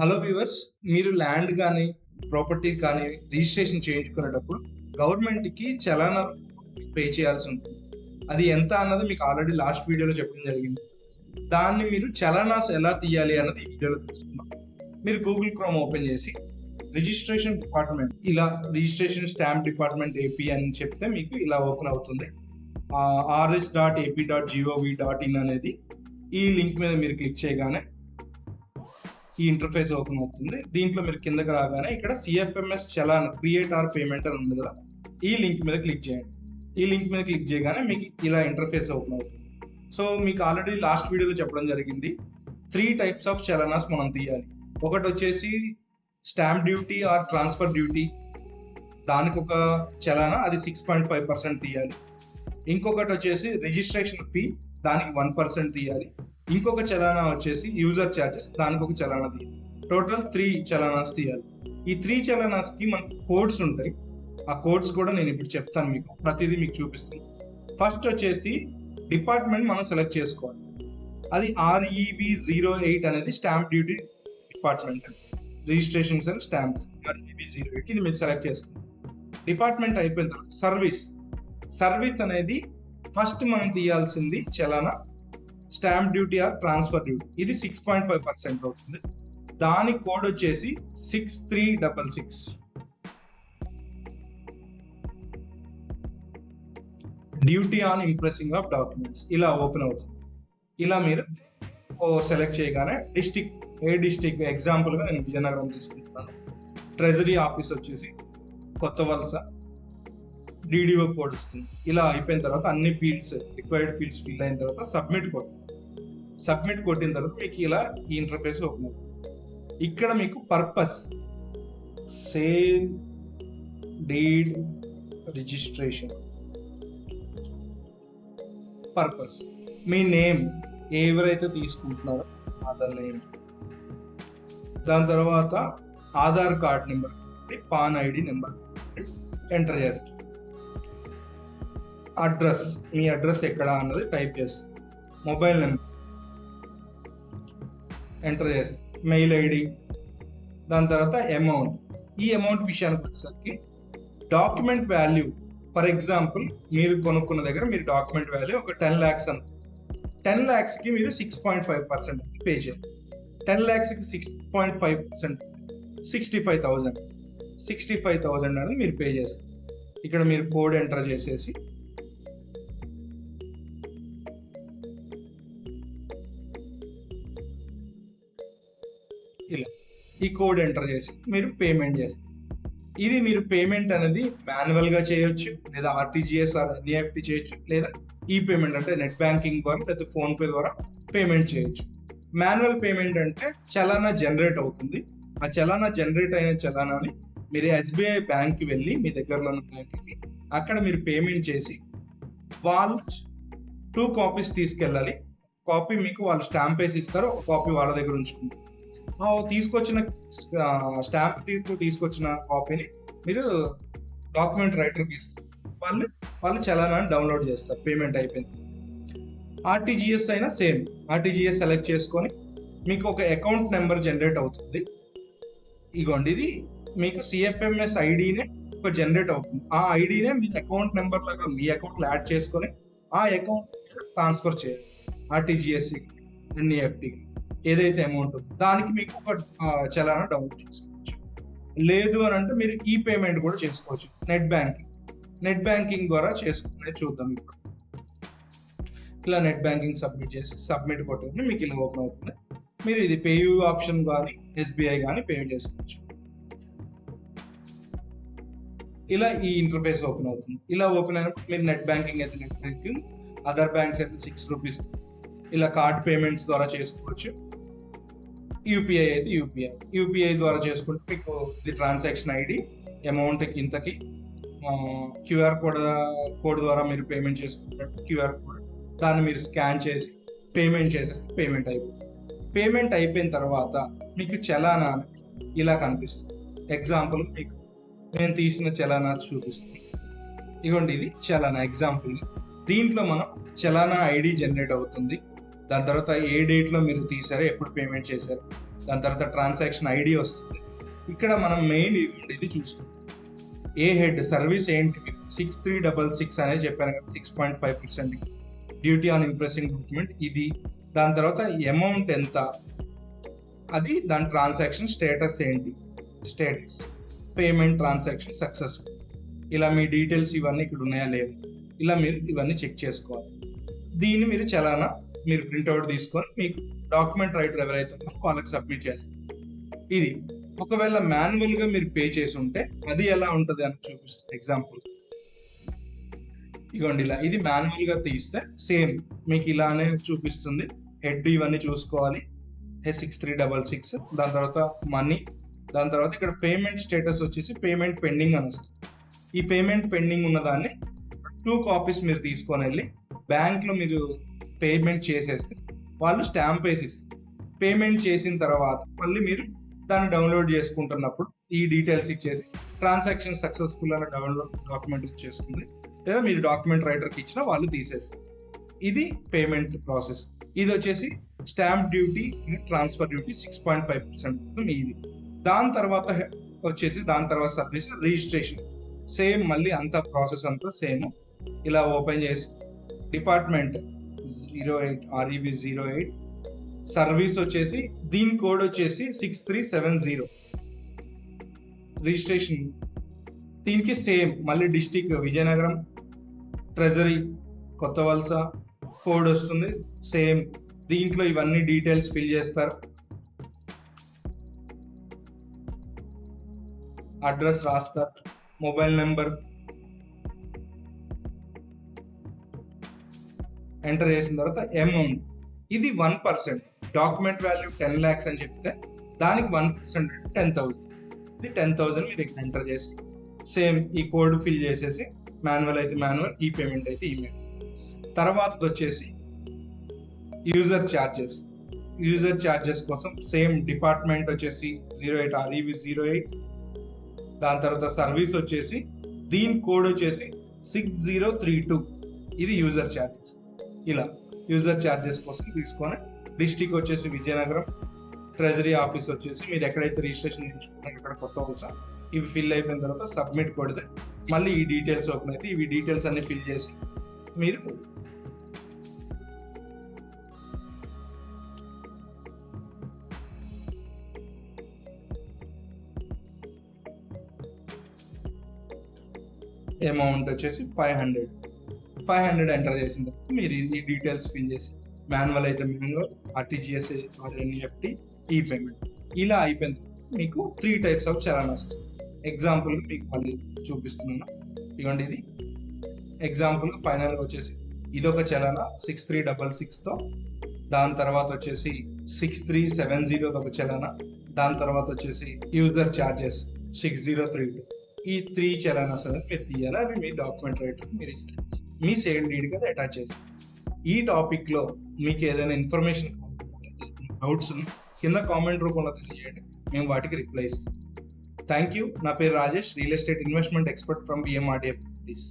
Hello viewers, మీరు land కానీ property కానీ రిజిస్ట్రేషన్ చేయించుకునేటప్పుడు గవర్నమెంట్కి చలానా పే చేయాల్సి ఉంటుంది. అది ఎంత అన్నది మీకు ఆల్రెడీ లాస్ట్ వీడియోలో చెప్పడం జరిగింది. దాన్ని మీరు చలానాస్ ఎలా తీయాలి అన్నది ఈ వీడియోలో తెలుసుకుందాం. మీరు గూగుల్ క్రోమ్ ఓపెన్ చేసి రిజిస్ట్రేషన్ డిపార్ట్మెంట్, ఇలా రిజిస్ట్రేషన్ స్టాంప్ డిపార్ట్మెంట్ ఏపీ అని చెప్తే మీకు ఇలా ఓపెన్ అవుతుంది. rs.ap.gov.in అనేది ఈ లింక్ మీద మీరు క్లిక్ చేయగానే ఈ ఇంటర్ఫేస్ ఓపెన్ అవుతుంది. దీంట్లో మీరు కిందకి రాగానే ఇక్కడ Cfms challan create are payment అని ఉంది కదా, ఈ లింక్ మీద క్లిక్ చేయండి. ఈ లింక్ మీద క్లిక్ చేయగానే మీకు ఇలా ఇంటర్ఫేస్ ఓపెన్ అవుతుంది. సో మీకు ఆల్రెడీ లాస్ట్ వీడియోలో చెప్పడం జరిగింది, 3 టైప్స్ ఆఫ్ చలానాస్ మనం తీయాలి. ఒకటి వచ్చేసి stamp duty or transfer duty, దానికి ఒక చలానా, అది 6.5% తీయాలి. ఇంకొకటి వచ్చేసి రిజిస్ట్రేషన్ ఫీ, దానికి 1% తీయాలి. ఇంకొక చలానా వచ్చేసి యూజర్ ఛార్జెస్, దానికి ఒక చలానా తీయాలి. టోటల్ 3 చలానాస్ తీయాలి. ఈ 3 చలానాస్కి మనకు కోడ్స్ ఉంటాయి. ఆ కోడ్స్ కూడా నేను ఇప్పుడు చెప్తాను, మీకు ప్రతిదీ మీకు చూపిస్తాను. ఫస్ట్ వచ్చేసి డిపార్ట్మెంట్ మనం సెలెక్ట్ చేసుకోవాలి. అది REV08 అనేది stamp duty department, registrations and stamps, REV08 ఇది మీరు సెలెక్ట్ చేసుకోవాలి. డిపార్ట్మెంట్ అయిపోయిన తర్వాత సర్వీస్ అనేది ఫస్ట్ మనం తీయాల్సింది చలానా stamp duty or transfer duty, ఇది 6.5% అవుతుంది. దాని కోడ్ వచ్చేసి 6366. Duty on impressing of documents ఇలా ఓపెన్ అవుతుంది. ఇలా మీరు సెలెక్ట్ చేయగానే ఏ డిస్టిక్, ఎగ్జాంపుల్గా నేను విజయనగరం తీసుకుంటున్నాను. ట్రెజరీ ఆఫీస్ వచ్చేసి కొత్త వలస, DDO కోడ్ వస్తుంది. ఇలా అయిపోయిన తర్వాత అన్ని రిక్వైర్డ్ ఫీల్డ్స్ ఫిల్ అయిన తర్వాత సబ్మిట్ కొట్టిన తర్వాత మీకు ఇలా ఈ ఇంటర్ఫేస్ ఓపెన్ అవుతుంది. ఇక్కడ మీకు purpose, sale deed registration purpose, మీ నేమ్ ఎవరైతే తీసుకుంటున్నారో ఆధార్ నేమ్, దాని తర్వాత Aadhaar card number, PAN ID number enter చేస్తారు. అడ్రస్, మీ అడ్రస్ ఎక్కడ అన్నది టైప్ చేస్తారు. మొబైల్ నెంబర్ ఎంటర్ చేస్తారు. మెయిల్ ఐడి, దాని తర్వాత అమౌంట్. ఈ అమౌంట్ విషయానికి వచ్చేసరికి డాక్యుమెంట్ వాల్యూ, ఫర్ ఎగ్జాంపుల్ మీరు కొనుక్కున్న దగ్గర మీరు డాక్యుమెంట్ వాల్యూ ఒక 10 lakhs అను, 10 lakhsకి మీరు 6.5% పే చేయాలి. 10 lakhsకి 6.5% 65,000 అనేది మీరు పే చేస్తారు. ఇక్కడ మీరు కోడ్ ఎంటర్ చేసేసి ఇలా ఈ కోడ్ ఎంటర్ చేసి మీరు పేమెంట్ చేస్తారు. ఇది మీరు పేమెంట్ అనేది మాన్యువల్గా చేయొచ్చు, లేదా RTGS ఆర్ NEFT చేయొచ్చు, లేదా ఈ పేమెంట్ అంటే నెట్ బ్యాంకింగ్ ద్వారా లేదా ఫోన్పే ద్వారా పేమెంట్ చేయొచ్చు. మాన్యువల్ పేమెంట్ అంటే చలానా జనరేట్ అవుతుంది. ఆ చలానా జనరేట్ అయిన చలానాని మీరు SBI బ్యాంక్కి వెళ్ళి, మీ దగ్గరలో ఉన్న బ్యాంక్కి, అక్కడ మీరు పేమెంట్ చేసి వాళ్ళు 2 కాపీస్ తీసుకెళ్ళాలి. కాపీ మీకు వాళ్ళు స్టాంప్ వేసి ఇస్తారు, ఒక కాపీ వాళ్ళ దగ్గర ఉంచుకుంటారు. తీసుకొచ్చిన స్టాంప్ తీసుకొచ్చిన కాపీని మీరు డాక్యుమెంట్ రైటర్కి ఇస్తారు. వాళ్ళు చలానాని డౌన్లోడ్ చేస్తారు. పేమెంట్ అయిపోయింది. RTGS అయినా సేమ్, RTGS సెలెక్ట్ చేసుకొని మీకు ఒక అకౌంట్ నెంబర్ జనరేట్ అవుతుంది. ఇగోండి, ఇది మీకు CFMS ఐడినే ఒక జనరేట్ అవుతుంది. ఆ ఐడినే మీ అకౌంట్ నెంబర్ లాగా మీ అకౌంట్లో యాడ్ చేసుకొని ఆ అకౌంట్ ట్రాన్స్ఫర్ చేయాలి. RTGS NEFT ఏదైతే అమౌంట్ ఉందో దానికి మీకు ఒక చలానా డౌన్లోడ్ చేసుకోవచ్చు. లేదు అని అంటే మీరు ఈ పేమెంట్ కూడా చేసుకోవచ్చు. నెట్ బ్యాంకింగ్ ద్వారా చేసుకునే చూద్దాం. ఇప్పుడు ఇలా నెట్ బ్యాంకింగ్ సబ్మిట్ కొట్టుకుని మీకు ఇలా ఓపెన్ అవుతుంది. మీరు ఇది పేయూ ఆప్షన్ కానీ SBI కానీ పే చేసుకోవచ్చు. ఇలా ఈ ఇంటర్ఫేస్ ఓపెన్ అవుతుంది. ఇలా ఓపెన్ అయినప్పుడు మీరు నెట్ బ్యాంకింగ్ అయితే నెట్ బ్యాంకింగ్, అదర్ బ్యాంక్స్ అయితే 6 రూపీస్ ఇలా కార్డ్ పేమెంట్స్ ద్వారా చేసుకోవచ్చు. UPI అయితే UPI ద్వారా చేసుకుంటే మీకు ఇది ట్రాన్సాక్షన్ ID, అమౌంట్ ఇంతకి, QR కోడ్ ద్వారా మీరు పేమెంట్ చేసుకుంటారు. QR కోడ్ దాన్ని మీరు స్కాన్ చేసి పేమెంట్ చేసేస్తే పేమెంట్ అయిపోయిన తర్వాత మీకు చలానా ఇలా కనిపిస్తుంది. ఎగ్జాంపుల్ మీకు నేను తీసిన చలానా చూపిస్తుంది. ఇగోండి, ఇది చలానా ఎగ్జాంపుల్. దీంట్లో మనం చలానా ID జనరేట్ అవుతుంది. దాని తర్వాత ఏ డేట్లో మీరు తీసారో, ఎప్పుడు పేమెంట్ చేశారు, దాని తర్వాత ట్రాన్సాక్షన్ ఐడి వస్తుంది. ఇక్కడ మనం మెయిన్ ఇది చూసుకోవాలి. ఏ హెడ్ సర్వీస్ ఏంటి 6366 అనేది చెప్పాను కదా, 6.5% డ్యూటీ ఆన్ ఇంప్రెసింగ్ డాక్యుమెంట్ ఇది. దాని తర్వాత అమౌంట్ ఎంత, అది దాని ట్రాన్సాక్షన్ స్టేటస్ ఏంటి, స్టేటస్ పేమెంట్ ట్రాన్సాక్షన్ సక్సెస్ఫుల్. ఇలా మీ డీటెయిల్స్ ఇవన్నీ ఇక్కడ ఉన్నాయా లేవు, ఇలా మీరు ఇవన్నీ చెక్ చేసుకోవాలి. దీన్ని మీరు చలానా మీరు ప్రింట్అవుట్ తీసుకొని మీకు డాక్యుమెంట్ రైటర్ ఎవరైతే ఉన్నారో వాళ్ళకి సబ్మిట్ చేస్తారు. ఇది ఒకవేళ మాన్యువల్గా మీరు పే చేసి ఉంటే అది ఎలా ఉంటుంది అని చూపిస్తుంది. ఎగ్జాంపుల్ ఇగోండి, ఇలా ఇది మాన్యువల్గా తీస్తే సేమ్ మీకు ఇలానే చూపిస్తుంది. హెడ్ ఇవన్నీ చూసుకోవాలి, 6366, దాని తర్వాత మనీ, దాని తర్వాత ఇక్కడ పేమెంట్ స్టేటస్ వచ్చేసి పేమెంట్ పెండింగ్ అని వస్తుంది. ఈ పేమెంట్ పెండింగ్ ఉన్నదాన్ని 2 కాపీస్ మీరు తీసుకొని వెళ్ళి బ్యాంక్లో మీరు పేమెంట్ చేసేస్తే వాళ్ళు స్టాంప్ వేసి ఇస్తారు. పేమెంట్ చేసిన తర్వాత మళ్ళీ మీరు దాన్ని డౌన్లోడ్ చేసుకుంటున్నప్పుడు ఈ డీటెయిల్స్ ఇచ్చేసి ట్రాన్సాక్షన్ సక్సెస్ఫుల్ అనే డౌన్లోడ్ డాక్యుమెంట్ వచ్చేస్తుంది, లేదా మీరు డాక్యుమెంట్ రైటర్కి ఇచ్చినా వాళ్ళు తీసేస్తారు. ఇది పేమెంట్ ప్రాసెస్. ఇది వచ్చేసి స్టాంప్ డ్యూటీ, ట్రాన్స్ఫర్ డ్యూటీ 6.5% ఇది. దాని తర్వాత వచ్చేసి సర్వీస్ రిజిస్ట్రేషన్, సేమ్ మళ్ళీ అంత ప్రాసెస్ అంతా సేమ్. ఇలా ఓపెన్ చేసి డిపార్ట్మెంట్ 08 REB 08 సర్వీస్ వచ్చేసి దీని కోడ్ వచ్చేసి 6370 రిజిస్ట్రేషన్. దీనికి సేమ్ మళ్ళీ డిస్టిక్ విజయనగరం, ట్రెజరీ కొత్త వలస కోడ్ వస్తుంది సేమ్. దీంట్లో ఇవన్నీ డీటెయిల్స్ ఫిల్ చేస్తారు, అడ్రస్ రాస్తారు, మొబైల్ నెంబర్ ఎంటర్ చేసిన తర్వాత అమౌంట్ ఇది 1%. డాక్యుమెంట్ వాల్యూ 10 lakhs అని చెప్తే దానికి 1% 10,000. ఇది 10,000 మీరు ఎంటర్ చేసి సేమ్ ఈ కోడ్ ఫిల్ చేసేసి మాన్యువల్ అయితే మాన్యువల్, ఈ పేమెంట్ అయితే ఈమెయిల్. తర్వాత వచ్చేసి యూజర్ ఛార్జెస్ కోసం సేమ్ డిపార్ట్మెంట్ వచ్చేసి 08 REB 08, దాని తర్వాత సర్వీస్ వచ్చేసి దీని కోడ్ వచ్చేసి 6032, ఇది యూజర్ ఛార్జెస్. ఇలా యూజర్ ఛార్జెస్ కోసం తీసుకొని డిస్టిక్ వచ్చేసి విజయనగరం, ట్రెజరీ ఆఫీస్ వచ్చేసి మీరు ఎక్కడైతే రిజిస్ట్రేషన్ ఎంచుకున్నారో ఇక్కడ కొత్త వలస, ఇవి ఫిల్ అయిపోయిన తర్వాత సబ్మిట్ కొడితే మళ్ళీ ఈ డీటెయిల్స్ ఓపెన్ అయితే ఇవి డీటెయిల్స్ అన్ని ఫిల్ చేసి మీరు అమౌంట్ వచ్చేసి 500 ఎంటర్ చేసిన తర్వాత మీరు ఈ డీటెయిల్స్ ఫిల్ చేసి మాన్యువల్ అయితే మాన్యువల్, RTGS ఆర్ NEFT, ఈ పేమెంట్ ఇలా అయిపోయిన తర్వాత మీకు 3 types ఆఫ్ చలానాస్ వస్తాయి. ఎగ్జాంపుల్ మీకు మళ్ళీ చూపిస్తున్నాను. ఇదిగోండి, ఇది ఎగ్జాంపుల్ ఫైనల్గా వచ్చేసి ఇదొక చలానా 6366తో, దాని తర్వాత వచ్చేసి 6370 ఒక చలానా, దాని తర్వాత వచ్చేసి యూజర్ ఛార్జెస్ 6032. ఈ 3 చలానాస్ అనేది మీరు తీయాలి. అవి మీ డాక్యుమెంట్ రైటర్ మీరు ఇస్తారు, మీ సేల్ డీడ్ గా అటాచ్ చేస్తారు. ఈ టాపిక్లో మీకు ఏదైనా ఇన్ఫర్మేషన్ డౌట్స్ కింద కామెంట్ రూపంలో తెలియజేయండి, మేము వాటికి రిప్లై ఇస్తాం. Thank you. నా పేరు Rajesh, real estate investment expert from vmrdaproperties.